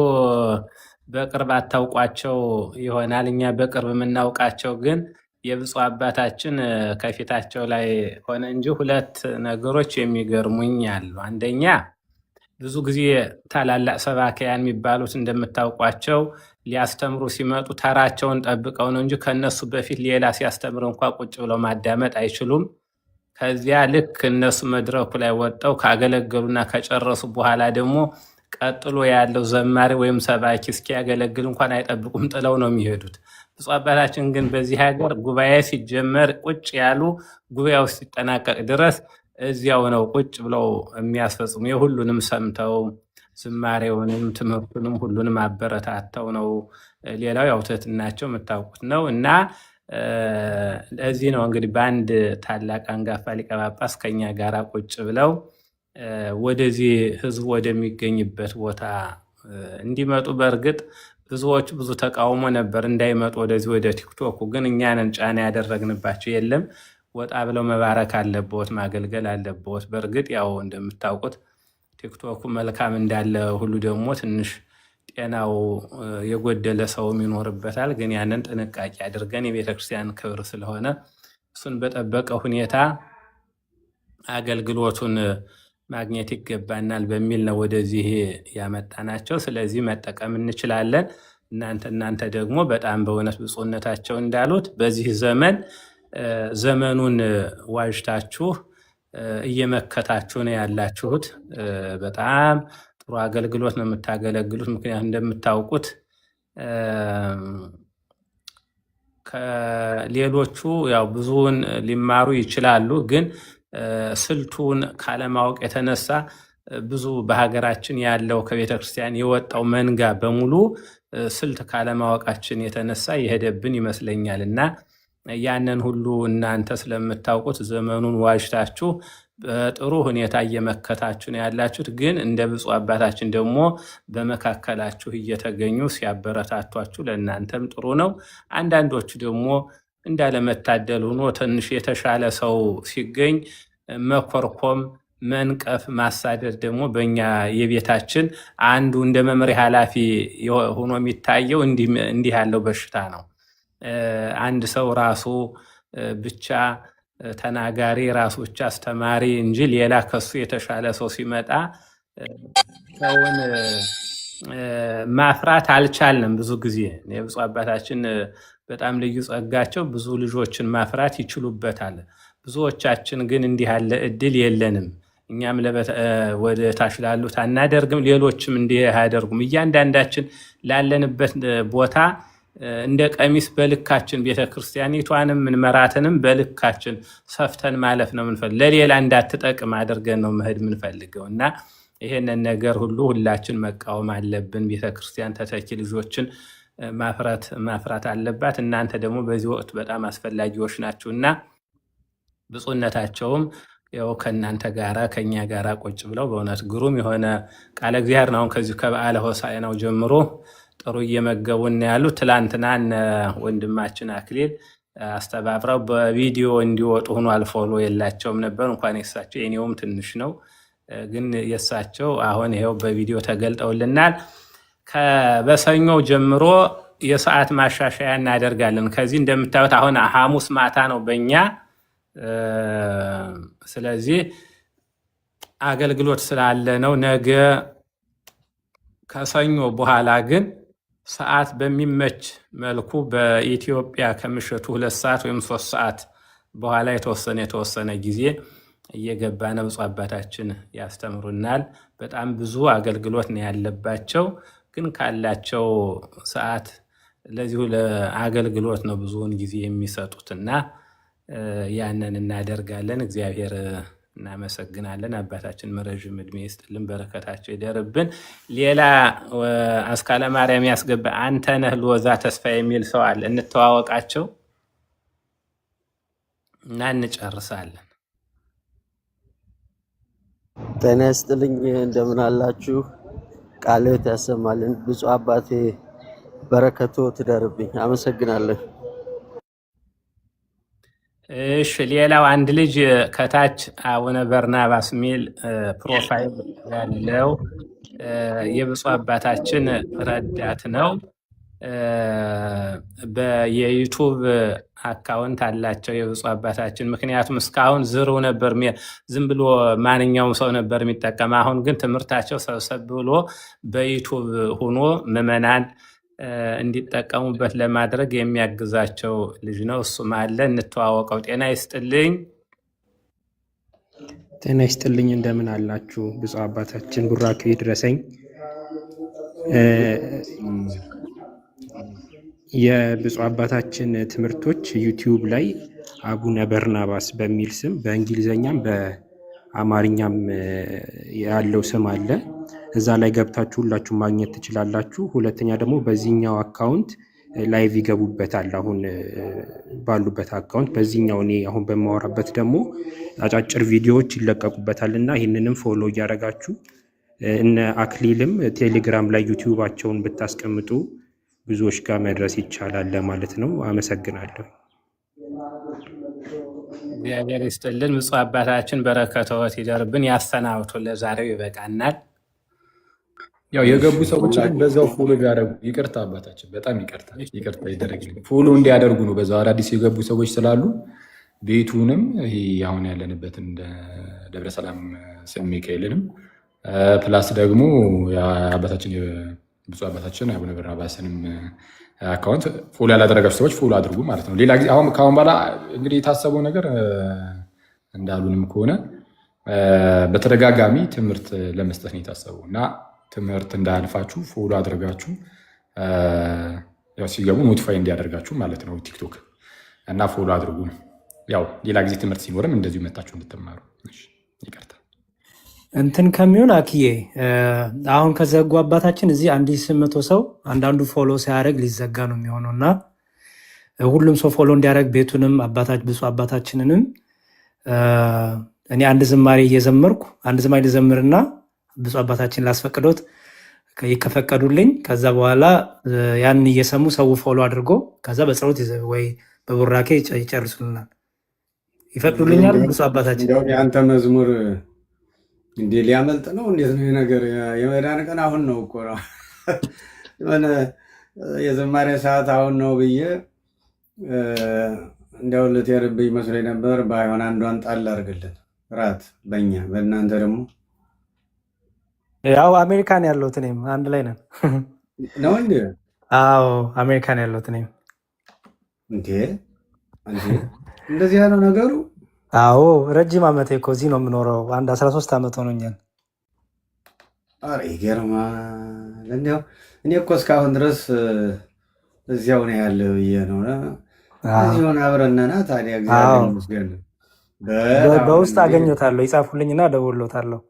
በቅርብ አታውቋቸው ይሆናል። እኛ በቅርብ የምናውቃቸው ግን የብፁዕ አባታችን ከፊታቸው ላይ ሆነ እንጂ ሁለት ነገሮች የሚገርሙኝ አሉ። አንደኛ ብዙ ጊዜ ታላላቅ ሰባኪያን የሚባሉት እንደምታውቋቸው ሊያስተምሩ ሲመጡ ተራቸውን ጠብቀው ነው እንጂ ከነሱ በፊት ሌላ ሲያስተምር እንኳ ቁጭ ብለው ማዳመጥ አይችሉም። ከዚያ ልክ እነሱ መድረኩ ላይ ወጥተው ካገለገሉና ከጨረሱ በኋላ ደግሞ ቀጥሎ ያለው ዘማሪ ወይም ሰባኪ እስኪያገለግል እንኳን አይጠብቁም፣ ጥለው ነው የሚሄዱት። ብፁዕ አባታችን ግን በዚህ ሀገር ጉባኤ ሲጀመር ቁጭ ያሉ ጉባኤው ሲጠናቀቅ ድረስ እዚያው ነው ቁጭ ብለው የሚያስፈጽሙ። የሁሉንም ሰምተው ዝማሬውንም ትምህርቱንም ሁሉንም አበረታተው ነው። ሌላው ያው ትህትናቸው የምታውቁት ነው እና እዚህ ነው እንግዲህ በአንድ ታላቅ አንጋፋ ሊቀ ጳጳስ ከኛ ጋር ቁጭ ብለው ወደዚህ ህዝቡ ወደሚገኝበት ቦታ እንዲመጡ። በእርግጥ ብዙዎቹ ብዙ ተቃውሞ ነበር እንዳይመጡ ወደዚህ ወደ ቲክቶኩ፣ ግን እኛንን ጫና ያደረግንባቸው የለም። ወጣ ብለው መባረክ አለቦት፣ ማገልገል አለቦት። በእርግጥ ያው እንደምታውቁት ቲክቶኩ መልካም እንዳለ ሁሉ ደግሞ ትንሽ ጤናው የጎደለ ሰውም ይኖርበታል። ግን ያንን ጥንቃቄ አድርገን የቤተክርስቲያን ክብር ስለሆነ እሱን በጠበቀ ሁኔታ አገልግሎቱን ማግኘት ይገባናል በሚል ነው ወደዚህ ያመጣናቸው። ስለዚህ መጠቀም እንችላለን። እናንተ ደግሞ በጣም በእውነት ብፁዕነታቸው እንዳሉት በዚህ ዘመን ዘመኑን ዋጅታችሁ እየመከታችሁ ነው ያላችሁት። በጣም ጥሩ አገልግሎት ነው የምታገለግሉት። ምክንያቱም እንደምታውቁት ከሌሎቹ ያው ብዙውን ሊማሩ ይችላሉ፣ ግን ስልቱን ካለማወቅ የተነሳ ብዙ በሀገራችን ያለው ከቤተ ክርስቲያን የወጣው መንጋ በሙሉ ስልት ካለማወቃችን የተነሳ የሄደብን ይመስለኛል እና ያንን ሁሉ እናንተ ስለምታውቁት ዘመኑን ዋጅታችሁ በጥሩ ሁኔታ እየመከታችሁ ነው ያላችሁት። ግን እንደ ብፁዕ አባታችን ደግሞ በመካከላችሁ እየተገኙ ሲያበረታቷችሁ ለእናንተም ጥሩ ነው። አንዳንዶቹ ደግሞ እንዳለመታደል ሆኖ ትንሽ የተሻለ ሰው ሲገኝ መኮርኮም፣ መንቀፍ፣ ማሳደድ ደግሞ በእኛ የቤታችን አንዱ እንደ መምሪያ ኃላፊ ሆኖ የሚታየው እንዲህ ያለው በሽታ ነው። አንድ ሰው ራሱ ብቻ ተናጋሪ ራሱ ብቻ አስተማሪ እንጂ ሌላ ከሱ የተሻለ ሰው ሲመጣ ሰውን ማፍራት አልቻልንም። ብዙ ጊዜ የብፁዕ አባታችን በጣም ልዩ ጸጋቸው ብዙ ልጆችን ማፍራት ይችሉበታል። ብዙዎቻችን ግን እንዲህ ያለ እድል የለንም። እኛም ወደ ታች ላሉት አናደርግም፣ ሌሎችም እንዲህ አያደርጉም። እያንዳንዳችን ላለንበት ቦታ እንደ ቀሚስ በልካችን ቤተክርስቲያኒቷንም ምንመራትንም በልካችን ሰፍተን ማለፍ ነው ምንፈልግ። ለሌላ እንዳትጠቅም አድርገን ነው መሄድ ምንፈልገው እና ይሄንን ነገር ሁሉ ሁላችን መቃወም አለብን። ቤተክርስቲያን ተተኪ ልጆችን ማፍራት አለባት። እናንተ ደግሞ በዚህ ወቅት በጣም አስፈላጊዎች ናችሁ እና ብፁዕነታቸውም ያው ከእናንተ ጋራ ከኛ ጋራ ቁጭ ብለው በእውነት ግሩም የሆነ ቃለ እግዚአብሔር ነው ከዚሁ ከበዓለ ሆሳዕናው ጀምሮ ጥሩ እየመገቡን ያሉት። ትላንትና ወንድማችን አክሊል አስተባብረው በቪዲዮ እንዲወጡ ሆኗል። ፎሎ የላቸውም ነበር እንኳን የሳቸው የኔውም ትንሽ ነው፣ ግን የሳቸው አሁን ይኸው በቪዲዮ ተገልጠውልናል። በሰኞው ጀምሮ የሰዓት ማሻሻያ እናደርጋለን። ከዚህ እንደምታዩት አሁን ሐሙስ ማታ ነው በእኛ። ስለዚህ አገልግሎት ስላለ ነው። ነገ ከሰኞ በኋላ ግን ሰዓት በሚመች መልኩ በኢትዮጵያ ከምሽቱ 2 ሰዓት ወይም 3 ሰዓት በኋላ የተወሰነ ጊዜ እየገባን ብፁዕ አባታችን ያስተምሩናል። በጣም ብዙ አገልግሎት ነው ያለባቸው፣ ግን ካላቸው ሰዓት ለዚሁ ለአገልግሎት ነው ብዙውን ጊዜ የሚሰጡትና ያንን እናደርጋለን። እግዚአብሔር እናመሰግናለን። አባታችን ረዥም ዕድሜ ይስጥልን፣ በረከታቸው ይደርብን። ሌላ አስካለ ማርያም ያስገባ አንተነህ ሎዛ ተስፋ የሚል ሰው አለ። እንተዋወቃቸው እና እንጨርሳለን። ጤና ይስጥልኝ። እንደምን አላችሁ? ቃልዎት ያሰማልን። ብፁዕ አባቴ በረከቶ ትደርብኝ። አመሰግናለሁ። እሺ፣ ሌላው አንድ ልጅ ከታች አቡነ በርናባስ ሚል ፕሮፋይል ያለው የብፁዕ አባታችን ረዳት ነው። የዩቱብ አካውንት አላቸው የብፁዕ አባታችን። ምክንያቱም እስካሁን ዝርው ነበር፣ ዝም ብሎ ማንኛውም ሰው ነበር የሚጠቀም። አሁን ግን ትምህርታቸው ሰብሰብ ብሎ በዩቱብ ሆኖ ምዕመናን እንዲጠቀሙበት ለማድረግ የሚያግዛቸው ልጅ ነው። እሱም አለ፣ እንተዋወቀው። ጤና ይስጥልኝ። ጤና ይስጥልኝ። እንደምን አላችሁ? ብፁዕ አባታችን ቡራኬ ይድረሰኝ። የብፁዕ አባታችን ትምህርቶች ዩቲዩብ ላይ አቡነ በርናባስ በሚል ስም በእንግሊዝኛም በአማርኛም ያለው ስም አለ። እዛ ላይ ገብታችሁ ሁላችሁ ማግኘት ትችላላችሁ። ሁለተኛ ደግሞ በዚህኛው አካውንት ላይቭ ይገቡበታል። አሁን ባሉበት አካውንት በዚህኛው እኔ አሁን በማወራበት ደግሞ አጫጭር ቪዲዮዎች ይለቀቁበታል እና ይህንንም ፎሎ እያደረጋችሁ እነ አክሊልም ቴሌግራም ላይ ዩቲዩባቸውን ብታስቀምጡ ብዙዎች ጋር መድረስ ይቻላል ለማለት ነው። አመሰግናለሁ። እግዚአብሔር ይስጥልን። ብፁዕ አባታችን በረከቶት ይደርብን። ያሰናብቱ። ለዛሬው ይበቃናል። ያው የገቡ ሰዎች በዛው ፎሎ ቢያደርጉ፣ ይቅርታ አባታችን፣ በጣም ይቅርታ ይደረግልኝ። ፎሎ እንዲያደርጉ ነው። በዛው አዳዲስ የገቡ ሰዎች ስላሉ ቤቱንም ይሄ አሁን ያለንበትን ደብረሰላም ስም ሚካኤልንም ፕላስ ደግሞ አባታችን ብፁዕ አባታችን አቡነ በርናባስንም አካውንት ፎሎ ያላደረጋችሁ ሰዎች ፎሎ አድርጉ ማለት ነው። ሌላ ጊዜ ከአሁን በኋላ እንግዲህ የታሰበው ነገር እንዳሉንም ከሆነ በተደጋጋሚ ትምህርት ለመስጠት ነው የታሰበው እና ትምህርት እንዳያልፋችሁ ፎሎ አድርጋችሁ ያው ሲገቡ ኖቲፋይ እንዲያደርጋችሁ ማለት ነው ቲክቶክ እና ፎሎ አድርጉ ነው። ያው ሌላ ጊዜ ትምህርት ሲኖርም እንደዚሁ መታችሁ እንድትማሩ። ይቅርታ እንትን ከሚሆን አክዬ አሁን ከዘጉ አባታችን እዚህ 1800 ሰው አንዳንዱ ፎሎ ሲያደርግ ሊዘጋ ነው የሚሆነው እና ሁሉም ሰው ፎሎ እንዲያደርግ ቤቱንም ብፁዕ አባታችንንም እኔ አንድ ዝማሬ እየዘመርኩ አንድ ዝማሬ ልዘምርና ብፁዕ አባታችን ላስፈቅዶት ከፈቀዱልኝ ከዛ በኋላ ያን እየሰሙ ሰው ፎሎ አድርጎ ከዛ በጸሎት ወይ በቡራኬ ይጨርሱልናል። ይፈቅዱልኛል ብፁዕ አባታችን? የአንተ መዝሙር እንዴ ሊያመልጥ ነው? እንዴት ነው ነገር? የመዳን ቀን አሁን ነው እኮ ነው የሆነ የዘማሬ ሰዓት አሁን ነው ብዬ እንዲያው ልትሄድብኝ መስሎኝ ነበር። ባይሆን አንዷን ጣል አድርግልን ራት በእኛ በእናንተ ደግሞ ያው አሜሪካን ያለሁት እኔም አንድ ላይ ነን ነው እንዴ? አዎ አሜሪካን ያለሁት እኔም። እንዴ እንደዚህ ያለው ነገሩ? አዎ ረጅም ዓመት እኮ እዚህ ነው የምኖረው። አንድ 13 ዓመት ሆኖኛል። ኧረ ይገርማል። እንዲያው እኔ እኮ እስካሁን ድረስ እዚያው ነው ያለው ብዬ ነው። እዚህ ሆነ አብረነና ታዲያ እግዚአብሔር ይመስገን። በውስጥ አገኘታለሁ፣ ይጻፉልኝና ደውሎታለሁ።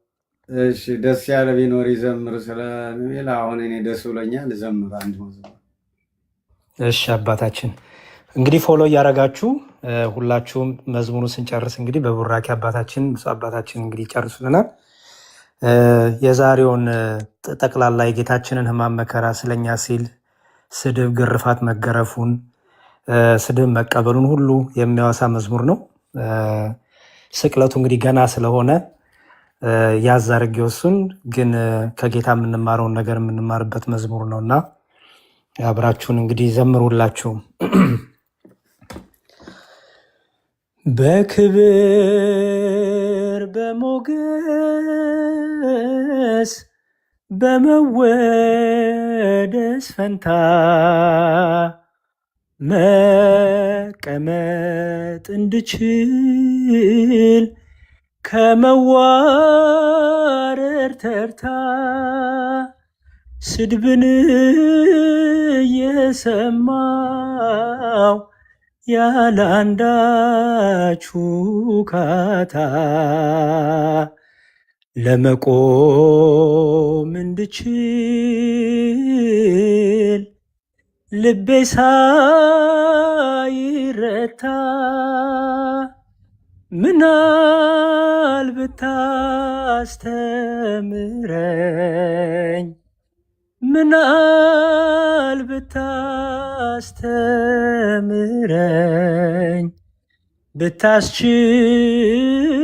እሺ ደስ ያለ ቢኖር ይዘምር ስለሚል አሁን እኔ ደስ ብሎኛል። ልዘምር አንድ መዝሙር። እሺ አባታችን እንግዲህ ፎሎ እያደረጋችሁ ሁላችሁም መዝሙሩን ስንጨርስ እንግዲህ በቡራኬ አባታችን ብፁዕ አባታችን እንግዲህ ይጨርሱልናል። የዛሬውን ጠቅላላ የጌታችንን ሕማም መከራ ስለኛ ሲል ስድብ፣ ግርፋት፣ መገረፉን፣ ስድብ መቀበሉን ሁሉ የሚያወሳ መዝሙር ነው። ስቅለቱ እንግዲህ ገና ስለሆነ ያዝ አድርጌው እሱን ግን ከጌታ የምንማረውን ነገር የምንማርበት መዝሙር ነው እና አብራችሁን እንግዲህ ዘምሩላችሁ። በክብር በሞገስ በመወደስ ፈንታ መቀመጥ እንድችል ከመዋረድ ተርታ ስድብን የሰማው ያለ አንዳች ሁካታ ለመቆም እንድችል ልቤ ሳይረታ ምናል ብታስተምረኝ ምናል ብታስተምረኝ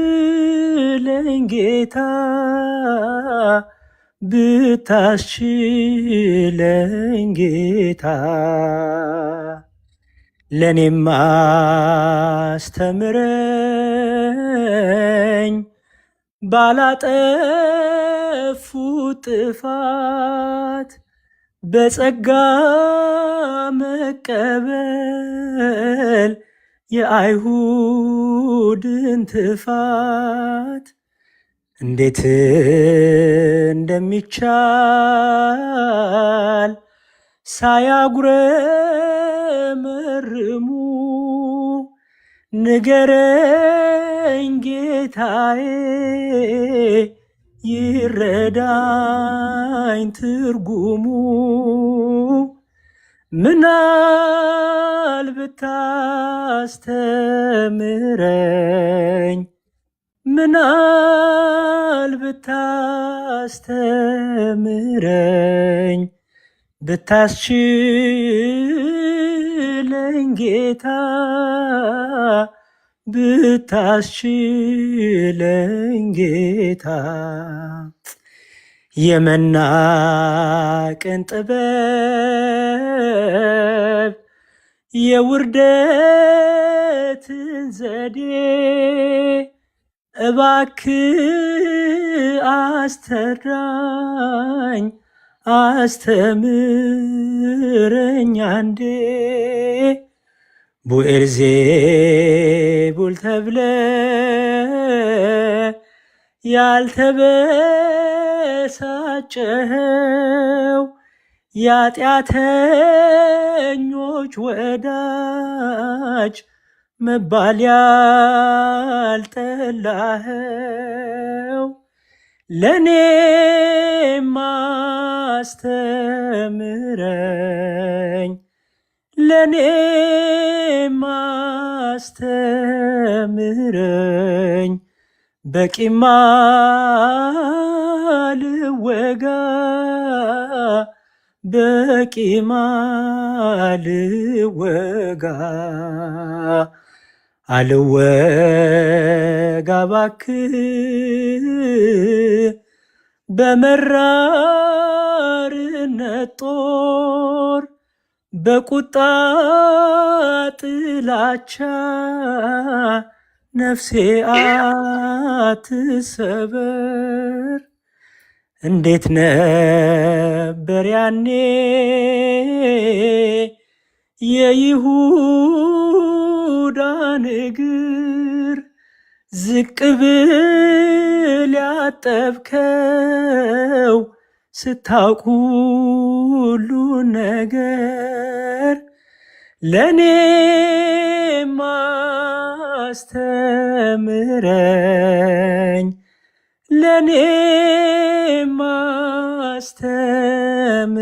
ብታስችለኝ ጌታ ብታስችለኝ ጌታ ለኔም አስተምረኝ ባላጠፉት ጥፋት በጸጋ መቀበል የአይሁድን ትፋት እንዴት እንደሚቻል ሳያጉረመርሙ ንገረኝ ጌታዬ ይረዳኝ ትርጉሙ ምናል ብታስተምረኝ ምናል ብታስተምረኝ ብታስችለኝ ጌታ ብታስችለኝ ጌታ የመናቅን ጥበብ የውርደትን ዘዴ እባክህ አስተርዳኝ አስተምረኝ አንዴ ቡኤልዜቡል ተብለ ያልተበሳጨኸው የኃጢአተኞች ወዳጅ መባል ያልጠላኸው ለኔም አስተምረኝ ለኔም አስተምረኝ በቂማ ልወጋ በቂማ ልወጋ አልወጋ እባክህ በመራርነት ጦር በቁጣ ጥላቻ ነፍሴ አትሰበር። እንዴት ነበር ያኔ የይሁዳን እግር ዝቅ ብል ያጠብከው ስታውቅ ሁሉን ነገር ለኔም አስተምረኝ ለኔም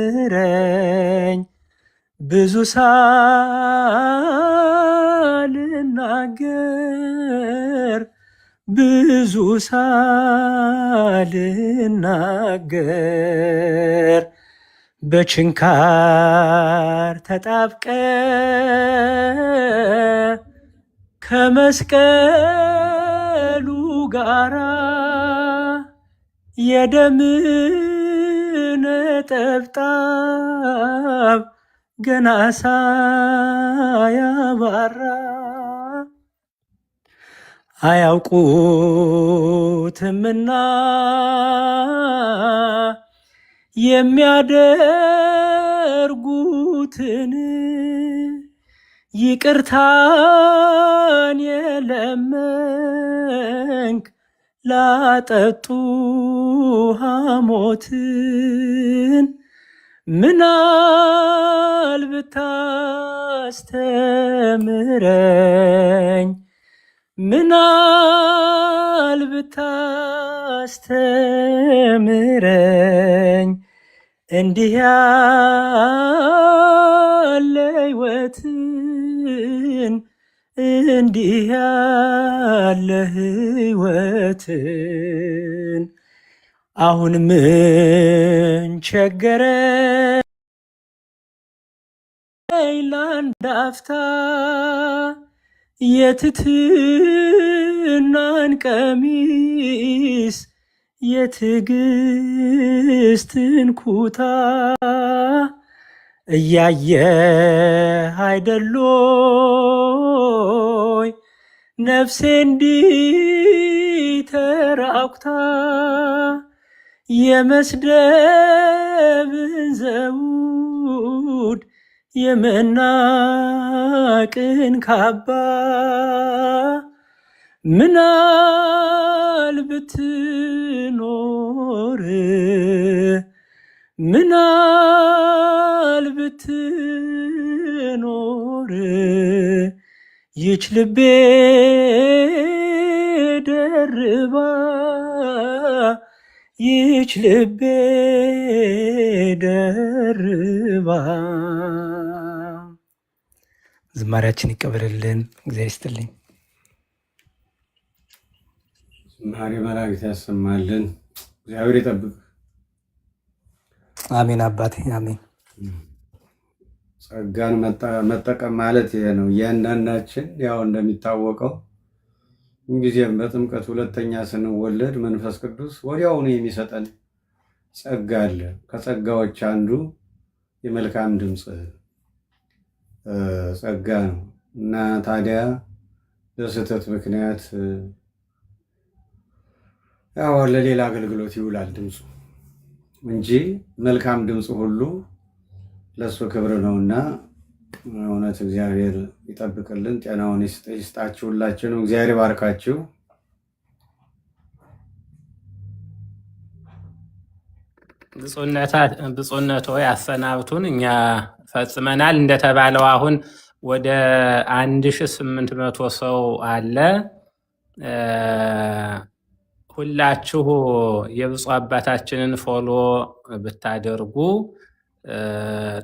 አስተምረኝ ብዙ ሳልናገር ብዙ ሳልናገር በችንካር ተጣብቀ ከመስቀሉ ጋራ የደም ነጠብጣብ ገና ሳያባራ አያውቁትምና የሚያደርጉትን ይቅርታን የለመንክ ላጠጡ ሐሞትን ምናል ብታስተምረኝ ምናል ብታስተምረኝ እንዲህ ያለ ሕይወትን እንዲህ ያለ ሕይወትን አሁን ምን ቸገረኝ ለአንድ አፍታ የትሕትናን ቀሚስ የትዕግስትን ኩታ እያየህ አይደሎይ ነፍሴ እንዲህ ተራቁታ የመስደብን ዘውድ የመናቅን ካባ ምናል ብትኖር ምናል ብትኖር ይች ልቤ ደርባ ይች ልቤ ደርባ። ዝማሬያችን ይቀበልልን። እግዚአብሔር ይስጥልኝ። ዝማሬ መላእክት ያሰማልን። እግዚአብሔር ይጠብቅ። አሜን አባቴ አሜን። ጸጋን መጠቀም ማለት ይሄ ነው። እያንዳንዳችን ያው እንደሚታወቀው ምንጊዜም በጥምቀት ሁለተኛ ስንወለድ መንፈስ ቅዱስ ወዲያውኑ የሚሰጠን ጸጋ አለ። ከጸጋዎች አንዱ የመልካም ድምፅ ጸጋ ነው እና ታዲያ በስህተት ምክንያት ያው ለሌላ አገልግሎት ይውላል ድምፁ እንጂ መልካም ድምፅ ሁሉ ለእሱ ክብር ነውና እውነት እግዚአብሔር ይጠብቅልን፣ ጤናውን ይስጣችሁ። ሁላችንም እግዚአብሔር ይባርካችሁ። ብፁዕነቶ ያሰናብቱን። እኛ ፈጽመናል። እንደተባለው አሁን ወደ 1800 ሰው አለ። ሁላችሁ የብፁዕ አባታችንን ፎሎ ብታደርጉ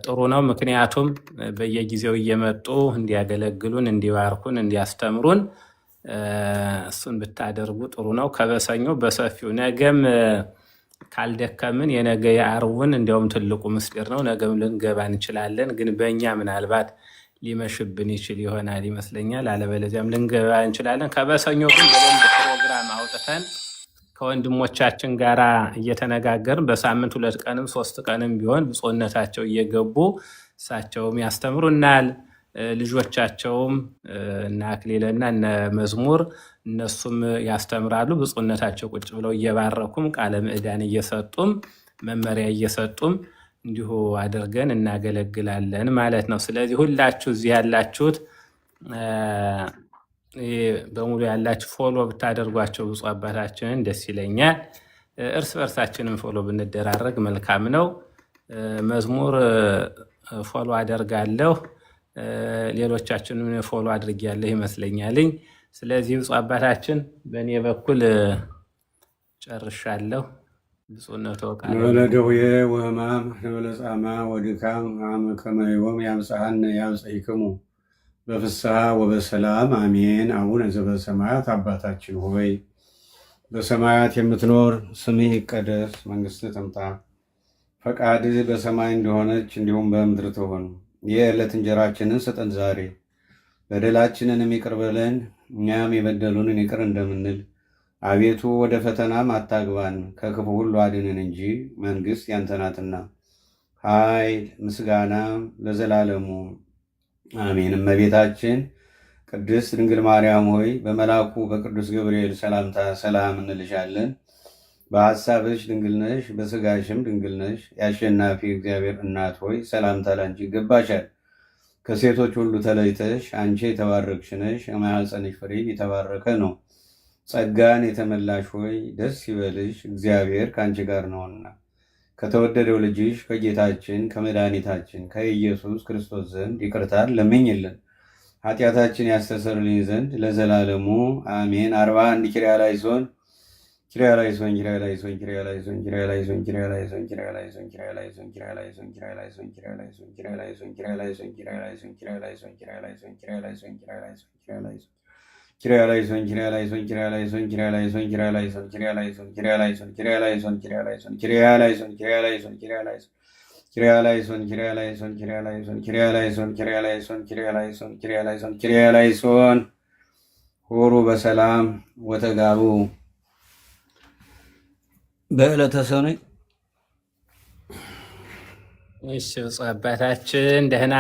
ጥሩ ነው። ምክንያቱም በየጊዜው እየመጡ እንዲያገለግሉን፣ እንዲባርኩን፣ እንዲያስተምሩን እሱን ብታደርጉ ጥሩ ነው። ከበሰኞ በሰፊው ነገም ካልደከምን የነገ የዓርቡን እንዲያውም ትልቁ ምስጢር ነው። ነገም ልንገባ እንችላለን፣ ግን በእኛ ምናልባት ሊመሽብን ይችል ይሆናል ይመስለኛል። አለበለዚያም ልንገባ እንችላለን። ከበሰኞ ግን በደንብ ፕሮግራም አውጥተን ከወንድሞቻችን ጋር እየተነጋገርን በሳምንት 2 ቀንም 3 ቀንም ቢሆን ብፁዕነታቸው እየገቡ እሳቸውም ያስተምሩናል። ልጆቻቸውም እነ አክሊልና እነ መዝሙር እነሱም ያስተምራሉ። ብፁዕነታቸው ቁጭ ብለው እየባረኩም ቃለ ምዕዳን እየሰጡም መመሪያ እየሰጡም እንዲሁ አድርገን እናገለግላለን ማለት ነው። ስለዚህ ሁላችሁ እዚህ ያላችሁት በሙሉ ያላችሁ ፎሎ ብታደርጓቸው ብፁዕ አባታችንን ደስ ይለኛል። እርስ በርሳችንም ፎሎ ብንደራረግ መልካም ነው። መዝሙር ፎሎ አደርጋለሁ፣ ሌሎቻችንም ፎሎ አድርጌያለሁ ይመስለኛልኝ። ስለዚህ ብፁዕ አባታችን በእኔ በኩል ጨርሻለሁ። ብፁዕነቶ ቃል ወለደዌ ወሕማም ወለጻማ ወድካም አመ ከመ ዮም ያምጽአነ ያብጽሕክሙ በፍስሐ ወበሰላም አሜን። አቡነ ዘበሰማያት አባታችን ሆይ በሰማያት የምትኖር ስምህ ይቀደስ፣ መንግስትህ ትምጣ፣ ፈቃድህ በሰማይ እንደሆነች እንዲሁም በምድር ትሆን። የዕለት እንጀራችንን ስጠን ዛሬ፣ በደላችንንም ይቅር በለን እኛም የበደሉንን ይቅር እንደምንል። አቤቱ ወደ ፈተናም አታግባን ከክፉ ሁሉ አድነን እንጂ መንግስት ያንተ ናትና፣ ኃይል፣ ምስጋና ለዘላለሙ አሜን። እመቤታችን ቅድስት ድንግል ማርያም ሆይ በመልአኩ በቅዱስ ገብርኤል ሰላምታ ሰላም እንልሻለን። በሐሳብሽ ድንግል ነሽ፣ በሥጋሽም ድንግል ነሽ። የአሸናፊ እግዚአብሔር እናት ሆይ ሰላምታ ላንቺ ይገባሻል። ከሴቶች ሁሉ ተለይተሽ አንቺ የተባረክሽ ነሽ፣ የማኅፀንሽ ፍሬ የተባረከ ነው። ጸጋን የተመላሽ ሆይ ደስ ይበልሽ፣ እግዚአብሔር ከአንቺ ጋር ነውና ከተወደደው ልጅሽ ከጌታችን ከመድኃኒታችን ከኢየሱስ ክርስቶስ ዘንድ ይቅርታን ለምኝልን ኃጢአታችን ያስተሰርልኝ ዘንድ ለዘላለሙ አሜን። 41 ኪርያላይሶን ኪርያላይሶን ኪርያላይሶን ኪርያላይሶን ኪርያላይሶን ኪርያላይሶን ኪርያላይሶን ኪርያላይሶን ኪርያላይሶን ኪርያላይሶን ኪርያላይሶን ኪርያላይሶን ኪርያላይሶን ኪርያላይሶን ኪርያላይሶን ኪርያላይሶን ኪርያላይሶን ኪርያላይሶን ኪርያላይሶን Kiriyalaison, kiriyalaison, kiriyalaison, kiriyalaison, kiriyalaison, kiriyalaison, kiriyalaison, kiriyalaison, kiriyalaison, kiriyalaison, kiriyalaison, kiriyalaison, kiriyalaison, kiriyalaison, kiriyalaison, kiriyalaison, kiriyalaison, kiriyalaison, kiriyalaison, ሁሩ በሰላም ወተጋቡ በዕለተ ሰኑይ። እሺ፣ ብፁዕ አባታችን ደህና